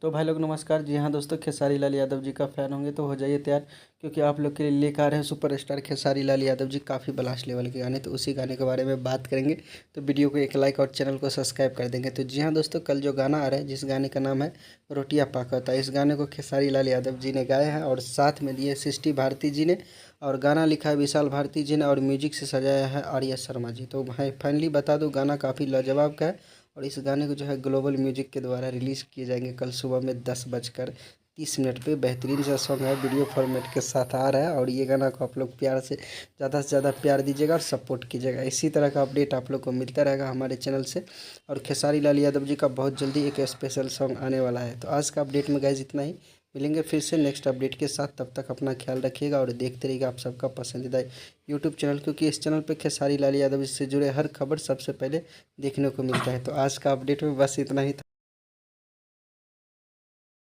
तो भाई लोग नमस्कार। जी हाँ दोस्तों, खेसारी लाल यादव जी का फ़ैन होंगे तो हो जाइए तैयार, क्योंकि आप लोग के लिए लेकर आ रहे हैं सुपरस्टार खेसारी लाल यादव जी। काफ़ी ब्लास्ट लेवल के गाने, तो उसी गाने के बारे में बात करेंगे। तो वीडियो को एक लाइक और चैनल को सब्सक्राइब कर देंगे। तो जी हाँ दोस्तों, कल जो गाना आ रहा है, जिस गाने का नाम है रोटियां पाकता, इस गाने को खेसारी लाल यादव जी ने गाया है और साथ में दिए सृष्टि भारती जी ने, और गाना लिखा है विशाल भारती जी ने, और म्यूजिक से सजाया है आर्या शर्मा जी। तो भाई फाइनली बता दूं, गाना काफ़ी लाजवाब का है। और इस गाने को जो है ग्लोबल म्यूजिक के द्वारा रिलीज़ किए जाएंगे कल सुबह में 10:30 पे। बेहतरीन सा सॉन्ग है, वीडियो फॉर्मेट के साथ आ रहा है। और ये गाना को आप लोग प्यार से ज़्यादा प्यार दीजिएगा और सपोर्ट कीजिएगा। इसी तरह का अपडेट आप लोग को मिलता रहेगा हमारे चैनल से। और खेसारी लाल यादव जी का बहुत जल्दी एक स्पेशल सॉन्ग आने वाला है। तो आज का अपडेट में गाइज इतना ही। मिलेंगे फिर से नेक्स्ट अपडेट के साथ। तब तक अपना ख्याल रखिएगा और देखते रहिएगा आप सबका पसंदीदा यूट्यूब चैनल, क्योंकि इस चैनल पे खेसारी लाल यादव से जुड़े हर खबर सबसे पहले देखने को मिलता है। तो आज का अपडेट में बस इतना ही था।